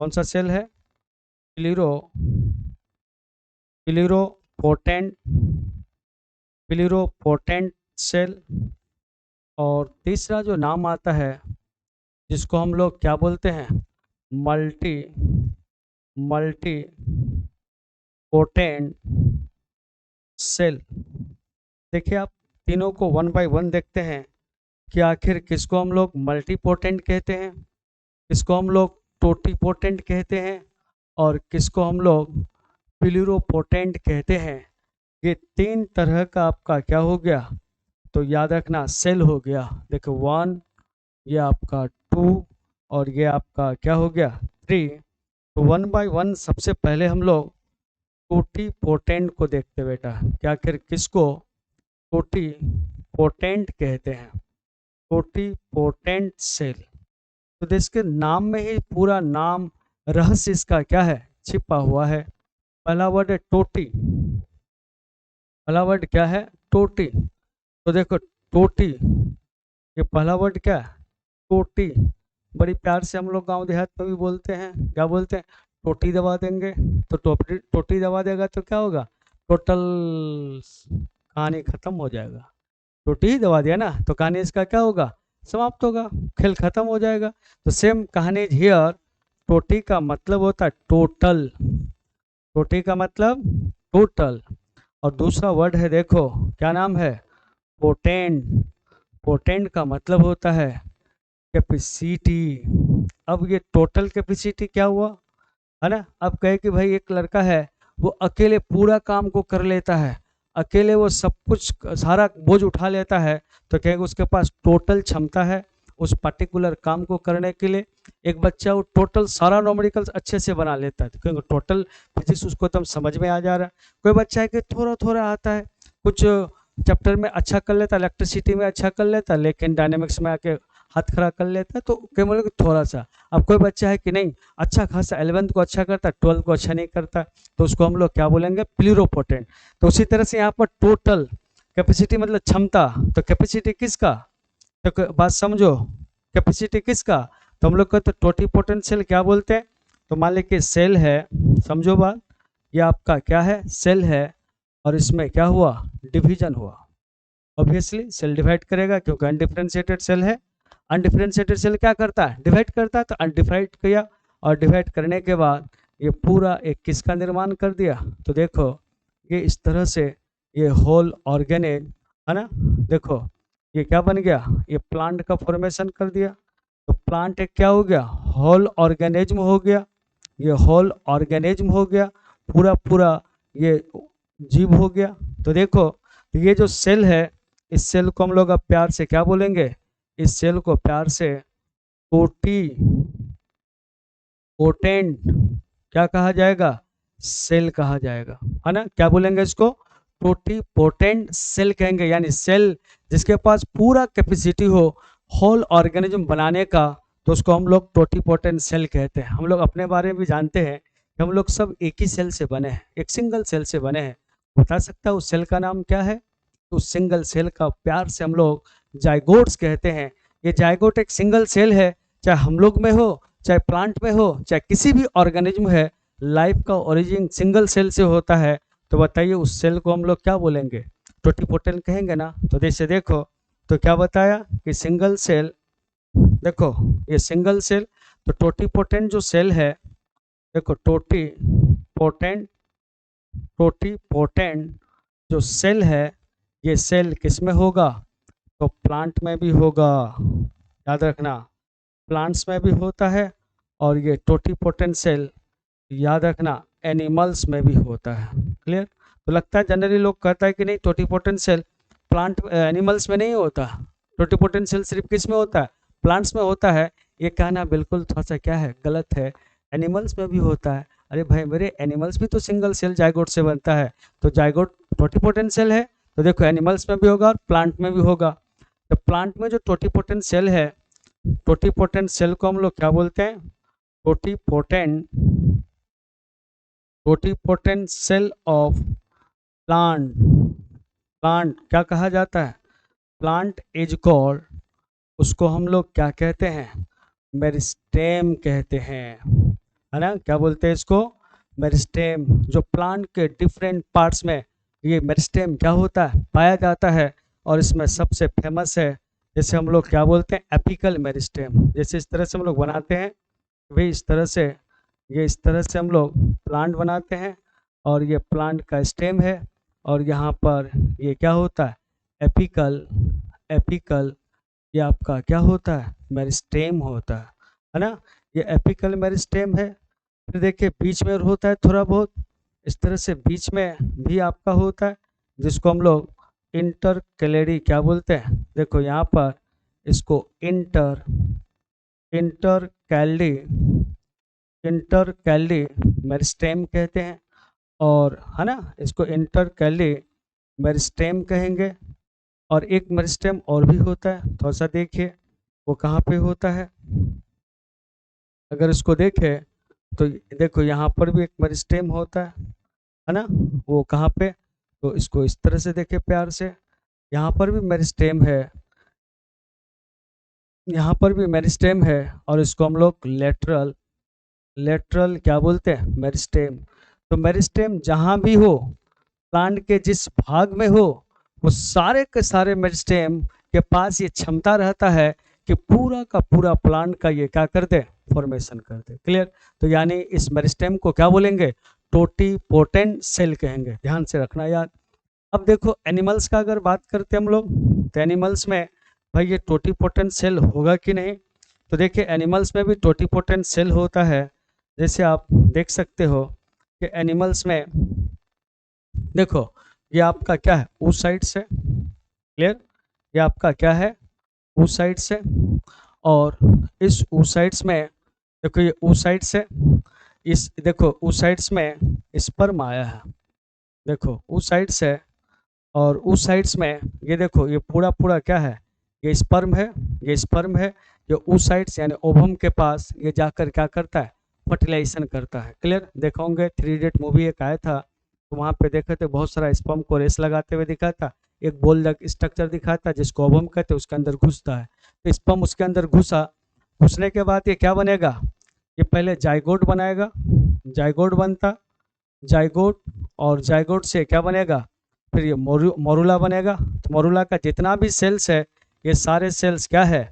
कौन सा सेल है, प्लूरो प्लूरोपोटेंट प्लूरोपोटेंट सेल। और तीसरा जो नाम आता है जिसको हम लोग क्या बोलते हैं, मल्टी मल्टी पोटेंट सेल। देखिए आप तीनों को वन बाय वन देखते हैं कि आखिर किसको हम लोग मल्टीपोटेंट कहते हैं, किसको हम लोग टोटीपोटेंट कहते हैं और किसको हम लोग प्लूरोपोटेंट कहते हैं। ये तीन तरह का आपका क्या हो गया, तो याद रखना सेल हो गया। देखो 1, ये आपका 2 और ये आपका क्या हो गया 3। तो वन बाय वन सबसे पहले हम लोग टोटीपोटेंट को देखते बेटा, कि आखिर किसको टोटीपोटेंट कहते हैं, टोटीपोटेंट सेल। तो इसके नाम में ही पूरा नाम रहस्य इसका क्या है छिपा हुआ है। पहला वर्ड है टोटी, पहला वर्ड क्या है टोटी। तो देखो टोटी, ये पहला वर्ड क्या है टोटी। बड़ी प्यार से हम लोग गांव देहात में भी बोलते हैं, क्या बोलते हैं, टोटी दबा देंगे। तो टोटी टोटी दबा देगा तो क्या होगा, टोटल कहानी खत्म हो जाएगा। टोटी ही दबा दिया ना तो कहानी इसका क्या होगा, समाप्त होगा, खेल खत्म हो जाएगा। तो सेम कहानी हियर, टोटी का मतलब होता है टोटल, टोटी का मतलब टोटल। और दूसरा वर्ड है देखो क्या नाम है, पोटेंट। पोटेंट का मतलब होता है कैपेसिटी। अब ये टोटल कैपेसिटी क्या हुआ है ना, अब कहे कि भाई एक लड़का है वो अकेले पूरा काम को कर लेता है, अकेले वो सब कुछ सारा बोझ उठा लेता है, तो कहेंगे उसके पास टोटल क्षमता है उस पर्टिकुलर काम को करने के लिए। एक बच्चा वो टोटल सारा न्यूमेरिकल्स अच्छे से बना लेता है तो कहेंगे टोटल फिजिक्स उसको तो समझ में आ जा रहा है। कोई बच्चा है कि थोड़ा थोड़ा आता है, कुछ चैप्टर में अच्छा कर लेता है, इलेक्ट्रिसिटी में अच्छा कर लेता है, लेकिन डायनेमिक्स में आके हाथ खड़ा कर लेता है, तो क्या बोले थोड़ा सा। अब कोई बच्चा है कि नहीं अच्छा खासा 11th को अच्छा करता है 12th को अच्छा नहीं करता, तो उसको हम लोग क्या बोलेंगे प्लूरोपोटेंट। तो उसी तरह से यहाँ पर टोटल कैपेसिटी मतलब क्षमता, तो कैपेसिटी किसका, तो बात समझो, कैपेसिटी किसका, तो हम लोग को तो टोटीपोटेंट सेल क्या बोलते हैं। तो मान लीजिए सेल है, समझो बात, ये आपका क्या है सेल है और इसमें क्या हुआ डिवीजन हुआ। ऑब्वियसली सेल डिवाइड करेगा क्योंकि अनडिफरेंशिएटेड सेल है। अनडिफरेंशिएटेड सेल क्या करता है डिवाइड करता है, तो अनडिवाइड किया और डिवाइड करने के बाद ये पूरा एक किसका निर्माण कर दिया। तो देखो ये इस तरह से ये होल ऑर्गेनेज है ना, देखो ये क्या बन गया, ये प्लांट का फॉर्मेशन कर दिया। तो प्लांट एक क्या हो गया होल ऑर्गेनिज्म हो गया, ये होल ऑर्गेनिज्म हो गया, पूरा पूरा ये जीव हो गया। तो देखो ये जो सेल है इस सेल को हम लोग अब प्यार से क्या बोलेंगे, इस सेल को प्यार से टोटी पोटेंट क्या कहा जाएगा, सेल कहा जाएगा, है ना। क्या बोलेंगे इसको टोटी पोटेंट सेल कहेंगे, यानी सेल जिसके पास पूरा कैपेसिटी हो होल ऑर्गेनिज्म बनाने का, तो उसको हम लोग टोटी पोटेंट सेल कहते हैं। हम लोग अपने बारे में भी जानते हैं कि हम लोग सब एक ही सेल से बने हैं, एक सिंगल सेल से बने हैं। बता सकता है उस सेल का नाम क्या है, तो उस सिंगल सेल का प्यार से हम लोग जाइगोट्स कहते हैं। ये जाइगोट एक सिंगल सेल है, चाहे हम लोग में हो, चाहे प्लांट में हो, चाहे किसी भी ऑर्गेनिज्म है, लाइफ का ओरिजिन सिंगल सेल से होता है। तो बताइए उस सेल को हम लोग क्या बोलेंगे, टोटीपोटेंट कहेंगे ना। तो जैसे देखो तो क्या बताया कि सिंगल सेल, देखो ये सिंगल सेल, तो टोटीपोटेंट जो सेल है, देखो टोटीपोटेंट जो सेल है, ये सेल किस में होगा, तो प्लांट में भी होगा, याद रखना प्लांट्स में भी होता है। और ये टोटीपोटेंट सेल याद रखना एनिमल्स में भी होता है। क्लियर। तो लगता है जनरली लोग कहता है कि नहीं टोटीपोटेंट सेल प्लांट एनिमल्स में नहीं होता, टोटीपोटेंट सेल सिर्फ किस में होता है प्लांट्स में होता है। ये कहना बिल्कुल थोड़ा सा क्या है गलत है, एनिमल्स में भी होता है। अरे भाई मेरे एनिमल्स भी तो सिंगल सेल जाइगोट से बनता है, तो जाइगोट टोटीपोटेंट सेल है, तो देखो एनिमल्स में भी होगा और प्लांट में भी होगा। तो प्लांट में जो टोटीपोटेंट सेल है, टोटीपोटेंट सेल को हम लोग क्या बोलते हैं, totipotent totipotent cell of plant. Plant क्या कहा जाता है? प्लांट इज कॉल्ड, उसको हम लोग क्या कहते हैं? मेरिस्टेम कहते हैं, है ना? क्या बोलते हैं इसको? मेरिस्टेम। जो प्लांट के डिफरेंट पार्ट्स में ये मेरिस्टेम क्या होता है? पाया जाता है। और इसमें सबसे फेमस है, जैसे हम लोग क्या बोलते हैं, एपिकल मेरिस्टेम। जैसे इस तरह से हम लोग बनाते हैं, वे इस तरह से, ये इस तरह से हम लोग प्लांट बनाते हैं। और ये प्लांट का स्टेम है। और यहाँ पर ये क्या होता है? एपिकल। एपिकल ये आपका क्या होता है? मेरिस्टेम होता है ना? ये एपिकल मेरिस्टेम है। फिर देखिए बीच में होता है थोड़ा बहुत, इस तरह से बीच में भी आपका होता है, जिसको हम लोग इंटरकैलरी क्या बोलते हैं? देखो यहाँ पर इसको इंटरकैलरी इंटरकैलरी मेरिस्टेम कहते हैं। और है ना, इसको इंटरकैलरी मेरिस्टेम कहेंगे। और एक मेरिस्टेम और भी होता है, थोड़ा सा देखिए वो कहाँ पे होता है। अगर इसको देखें तो देखो यहाँ पर भी एक मेरिस्टेम होता है ना? वो कहाँ पे? तो इसको इस तरह से देखे प्यार से, यहाँ पर भी मेरिस्टेम है, यहाँ पर भी मेरिस्टेम है। और इसको हम लोग लेटरल लेटरल क्या बोलते हैं? मेरिस्टेम। तो मेरिस्टेम जहाँ भी हो, प्लांट के जिस भाग में हो, वो सारे के सारे मेरिस्टेम के पास ये क्षमता रहता है कि पूरा का पूरा प्लांट का ये क्या कर दे? फॉर्मेशन कर दे। क्लियर? तो यानी इस मेरिस्टेम को क्या बोलेंगे? टोटिपोटेंट सेल कहेंगे। ध्यान से रखना यार। अब देखो एनिमल्स का अगर बात करते हैं हम लोग, तो एनिमल्स में भाई ये टोटिपोटेंट सेल होगा कि नहीं? तो देखिए एनिमल्स में भी टोटिपोटेंट सेल होता है। जैसे आप देख सकते हो कि एनिमल्स में देखो ये आपका क्या है? oocytes है। क्लियर? ये आपका क्या है? oocytes है। और इस oocytes में देखो ये oocytes है, इस देखो oocytes में स्पर्म आया है। देखो oocytes है, और oocytes में ये देखो ये पूरा पूरा क्या है? ये स्पर्म है। ये स्पर्म है। ये oocytes यानी ओवम के पास ये जाकर क्या करता है? फर्टिलाइजेशन करता है। क्लियर? देखा होंगे 3 इडियट मूवी एक आया था, तो वहाँ पे देखे थे बहुत सारा स्पर्म को रेस लगाते हुए दिखा था। एक बोल स्ट्रक्चर दिखा था जिसको ओवम कहते हैं, उसके अंदर घुसता है। तो स्पर्म उसके अंदर घुसा, घुसने के बाद ये क्या बनेगा? ये पहले जाइगोट बनाएगा, जाइगोट बनता, जाइगोट, और जाइगोट से क्या बनेगा? फिर ये मोरुला बनेगा। तो मोरुला का जितना भी सेल्स है, ये सारे सेल्स क्या है?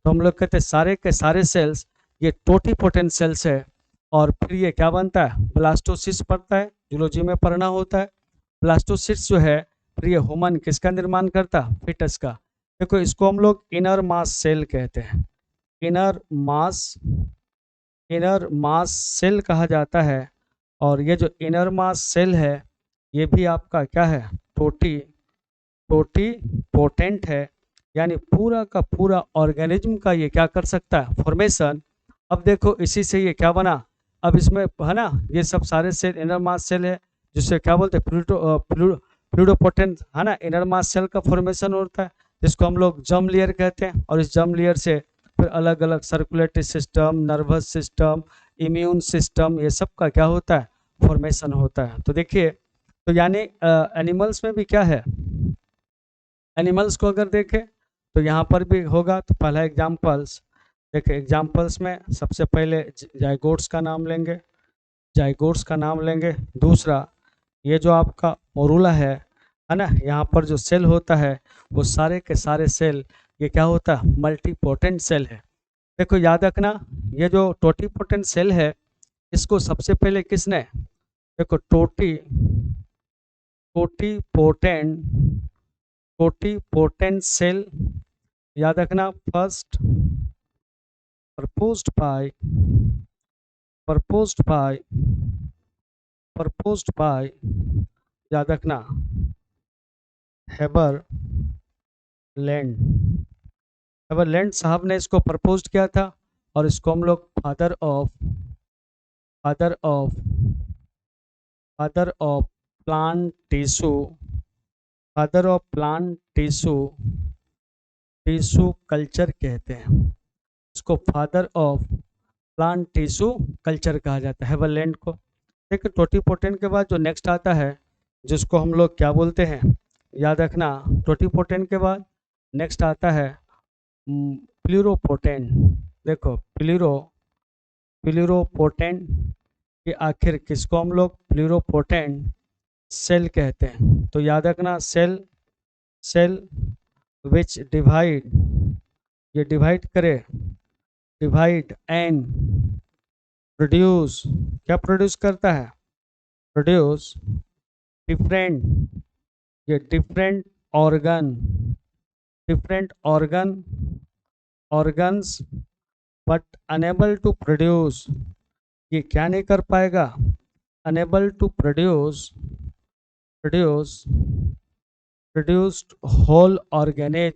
तो हम लोग कहते हैं सारे के सारे सेल्स ये टोटिपोटेंट सेल्स है। और फिर ये क्या बनता है? ब्लास्टोसिस्ट पड़ता है, जूलॉजी में पढ़ना होता है। ब्लास्टोसिस्ट जो है, फिर ये ह्यूमन किसका निर्माण करता? फिटस का। देखो इसको हम लोग इनर मास सेल कहते हैं। Inner mass inner mass cell कहा जाता है। और ये जो इनर मास सेल है, ये भी आपका क्या है? टोटिपोटेंट है। यानी पूरा का पूरा ऑर्गेनिज्म का ये क्या कर सकता है? फॉर्मेशन। अब देखो इसी से ये क्या बना? अब इसमें है ना, ये सब सारे सेल इनर मास सेल है, जिससे क्या बोलते हैं? प्लूडोपोटेंट, है ना? इनर मास सेल का फॉर्मेशन होता है, जिसको हम लोग जर्म लेयर कहते हैं। और इस जर्म लेयर से फिर अलग अलग circulatory system, nervous system, immune system, ये सब का क्या होता है? फॉर्मेशन होता है। तो देखिए, तो यानी एनिमल्स में भी क्या है? एनिमल्स को अगर देखें तो यहाँ पर भी होगा। तो पहला एग्जाम्पल्स देखिए, एग्जाम्पल्स में सबसे पहले जाइगोट्स का नाम लेंगे, जाइगोट्स का नाम लेंगे। दूसरा ये जो आपका मोरुला है ना? यहाँ पर जो सेल होता है, वो सारे के सारे सेल ये क्या होता है? मल्टीपोटेंट सेल है। देखो याद रखना, ये जो टोटिपोटेंट सेल है, इसको सबसे पहले किसने? देखो टोटिपोटेंट टोटिपोटेंट सेल, याद रखना, first proposed by proposed by proposed by याद रखना, हेबर लैंड। हेबर लैंड साहब ने इसको प्रपोज किया था। और इसको हम लोग father of father of plant tissue father of plant tissue culture कहते हैं। इसको father of plant tissue culture कहा जाता है हेबर लैंड को। देखिए टोटिपोटेंट के बाद जो नेक्स्ट आता है जिसको हम लोग क्या बोलते हैं, याद रखना, टोटिपोटेंट के बाद नेक्स्ट आता है प्लूरोपोटेंट। देखो प्लूरोपोटेंट के आखिर किसको हम लोग प्लूरोपोटेंट सेल कहते हैं। तो याद रखना सेल विच डिवाइड, ये डिवाइड करे, डिवाइड एंड प्रोड्यूस, क्या प्रोड्यूस करता है, प्रोड्यूस डिफरेंट, ये different organs but unable to produce, ये क्या नहीं कर पाएगा, unable to produced whole organism,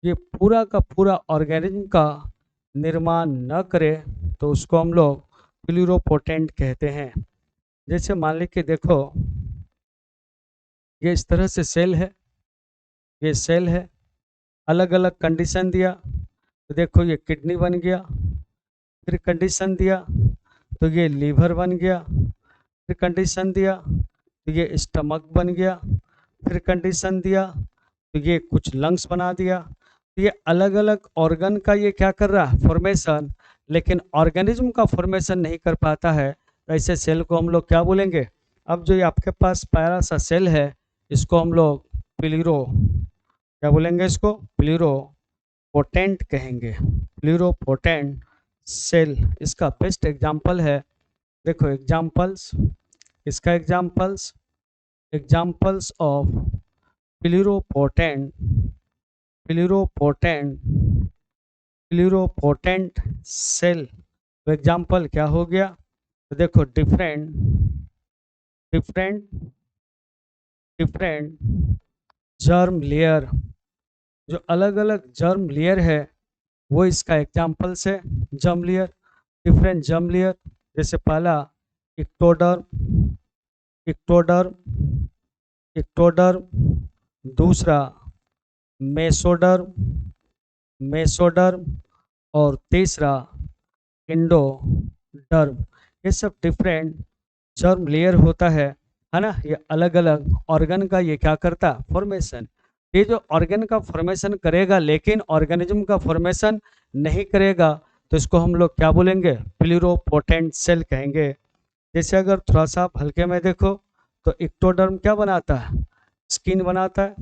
ये पूरा का पूरा ऑर्गेनिज्म का निर्माण न करे तो उसको हम लोग प्लूरोपोटेंट कहते हैं। जैसे मान लीजिए देखो ये इस तरह से सेल है, ये सेल है, अलग अलग कंडीशन दिया तो देखो ये किडनी बन गया, फिर कंडीशन दिया तो ये लीवर बन गया, फिर कंडीशन दिया तो ये स्टमक बन गया, फिर कंडीशन दिया तो ये कुछ लंग्स बना दिया। तो ये अलग अलग ऑर्गन का ये क्या कर रहा है, फॉर्मेशन, लेकिन ऑर्गेनिज्म का फॉर्मेशन नहीं कर पाता है। तो ऐसे सेल को हम लोग क्या बोलेंगे। अब जो ये आपके पास प्यारा सा सेल है इसको हम लोग क्या बोलेंगे, इसको प्लूरोपोटेंट कहेंगे, प्लूरोपोटेंट सेल। इसका बेस्ट एग्जाम्पल है, देखो एग्जाम्पल्स, इसका एग्जाम्पल्स ऑफ प्लूरोपोटेंट सेल। तो एग्जाम्पल क्या हो गया, तो देखो डिफरेंट जर्म लेयर, जो अलग अलग जर्म लेयर है वो इसका एग्जाम्पल से germ layer, different germ layer. जैसे पहला इक्टोडर्म, दूसरा मेसोडर्म और तीसरा इंडोडर्म। ये सब डिफरेंट जर्म लेयर होता है ना। ये अलग अलग ऑर्गन का ये क्या करता है, फॉर्मेशन। ये जो ऑर्गन का फॉर्मेशन करेगा लेकिन ऑर्गेनिज्म का फॉर्मेशन नहीं करेगा तो इसको हम लोग क्या बोलेंगे, प्लूरोपोटेंट सेल कहेंगे। जैसे अगर थोड़ा सा आप हल्के में देखो तो इक्टोडर्म क्या बनाता है, स्किन बनाता है,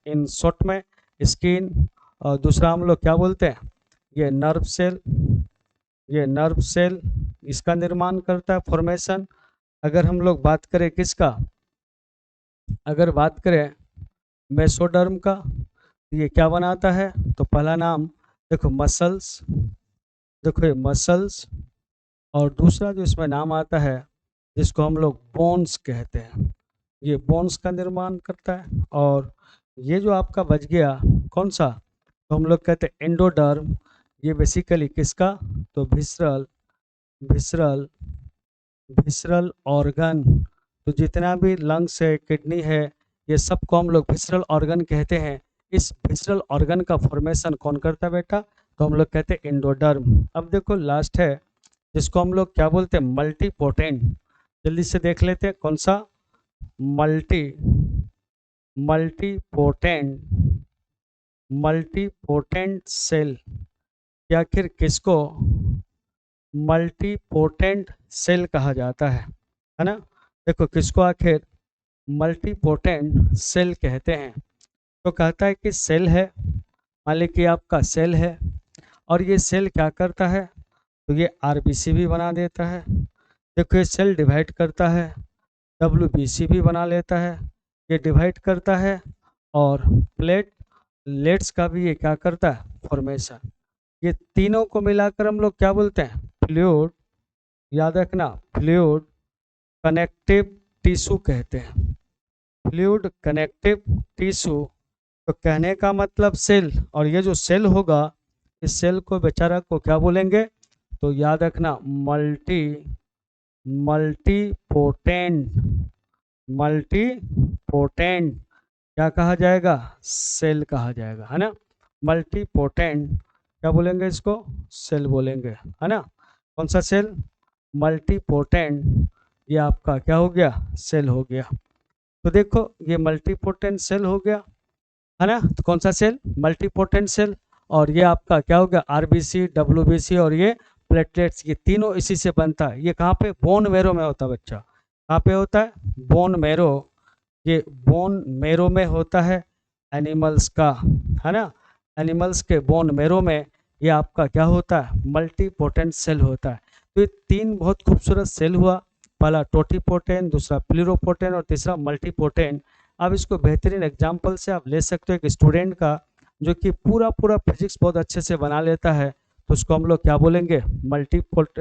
इन शॉर्ट में स्किन। और दूसरा हम लोग क्या बोलते हैं, ये नर्व सेल इसका निर्माण करता है, फॉर्मेशन। अगर हम लोग बात करें किसका, अगर बात करें मेसोडर्म का, ये क्या बनाता है, तो पहला नाम देखो मसल्स, देखो ये मसल्स, और दूसरा जो इसमें नाम आता है जिसको हम लोग बोन्स कहते हैं, ये बोन्स का निर्माण करता है। और ये जो आपका बच गया कौन सा, तो हम लोग कहते हैं एंडोडर्म, ये बेसिकली किसका, तो विसरल ऑर्गन। तो जितना भी लंग्स है, किडनी है, ये सब को हम लोग विसरल ऑर्गन कहते हैं। इस विसरल ऑर्गन का फॉर्मेशन कौन करता है बेटा, तो हम लोग कहते हैं एंडोडर्म। अब देखो लास्ट है जिसको हम लोग क्या बोलते हैं, मल्टीपोटेंट। जल्दी से देख लेते हैं कौन सा, मल्टीपोटेंट सेल। या आखिर किसको मल्टीपोटेंट सेल कहा जाता है ना। देखो किसको आखिर मल्टीपोटेंट सेल कहते हैं। तो कहता है कि सेल है, मान लीजिए कि आपका सेल है और ये सेल क्या करता है, तो ये आरबीसी भी बना देता है। देखो ये सेल डिवाइड करता है, डब्ल्यूबीसी भी बना लेता है, ये डिवाइड करता है, और प्लेट्स का भी ये क्या करता है, फॉर्मेशन। ये तीनों को मिलाकर हम लोग क्या बोलते हैं, फ्लूइड। याद रखना, फ्लूइड कनेक्टिव टिश्यू कहते हैं, फ्लूइड कनेक्टिव टिश्यू। तो कहने का मतलब सेल, और ये जो सेल होगा इस सेल को बेचारा को क्या बोलेंगे, तो याद रखना मल्टीपोटेंट क्या कहा जाएगा, सेल कहा जाएगा, है ना। मल्टीपोटेंट क्या बोलेंगे, इसको सेल बोलेंगे, है ना। कौन सा सेल, मल्टीपोटेंट ये आपका क्या हो गया, सेल हो गया। तो देखो ये मल्टीपोटेंट सेल हो गया, है ना। तो कौन सा सेल, मल्टीपोटेंट सेल। और ये आपका क्या हो गया, आरबीसी, डब्ल्यूबीसी और ये प्लेटलेट्स, ये तीनों इसी से बनता है। ये कहाँ पे, बोन मैरो में होता है बच्चा। कहाँ पे होता है, बोन मैरो। ये बोन मैरो में होता है एनिमल्स का, है ना। एनिमल्स के बोन मैरो में ये आपका क्या होता है, मल्टीपोटेंट सेल होता है। तो ये तीन बहुत खूबसूरत सेल हुआ, पहला टोटीपोटेंट, दूसरा प्लूरोपोटेंट और तीसरा मल्टीपोटेंट। अब इसको बेहतरीन एग्जाम्पल से आप ले सकते हो, एक स्टूडेंट का जो कि पूरा पूरा फिजिक्स बहुत अच्छे से बना लेता है, तो उसको हम लोग क्या बोलेंगे, मल्टीपोट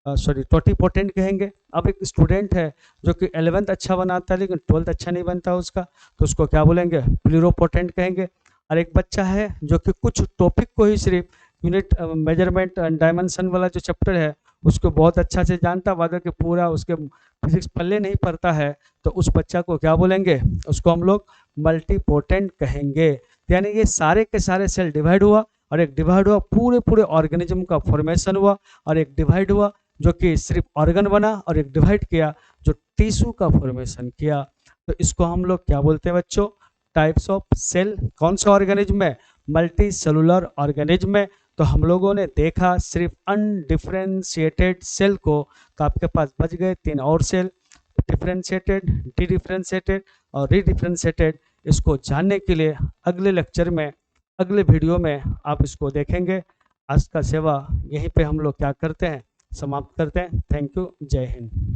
सॉरी टोटीपोटेंट कहेंगे। अब एक स्टूडेंट है जो कि 11th अच्छा बनाता है लेकिन 12th अच्छा नहीं बनता उसका, तो उसको क्या बोलेंगे, प्लूरोपोटेंट कहेंगे। और एक बच्चा है जो कि कुछ टॉपिक को ही सिर्फ यूनिट मेजरमेंट एंड डायमेंशन वाला जो चैप्टर है उसको बहुत अच्छा से जानता, बाद कि पूरा उसके फिजिक्स पल्ले नहीं पड़ता है, तो उस बच्चा को क्या बोलेंगे, उसको हम लोग मल्टीपोटेंट कहेंगे। यानी ये सारे के सारे सेल डिवाइड हुआ, और एक डिवाइड हुआ पूरे पूरे ऑर्गेनिज्म का फॉर्मेशन हुआ, और एक डिवाइड हुआ जो कि सिर्फ ऑर्गन बना, और एक डिवाइड किया जो टिश्यू का फॉर्मेशन किया। तो इसको हम लोग क्या बोलते हैं बच्चों, टाइप्स ऑफ सेल। कौन सा ऑर्गेनिज्म में, मल्टी सेलुलर ऑर्गेनिज्म में। तो हम लोगों ने देखा सिर्फ अनडिफ्रेंशिएटेड सेल को, तो आपके पास बच गए तीन और सेल, डिफ्रेंशिएटेड, डी डिफ्रेंशिएटेड और रीडिफ्रेंशिएटेड। इसको जानने के लिए अगले लेक्चर में, अगले वीडियो में आप इसको देखेंगे। आज का सेवा यहीं पे हम लोग क्या करते हैं, समाप्त करते हैं। थैंक यू, जय हिंद।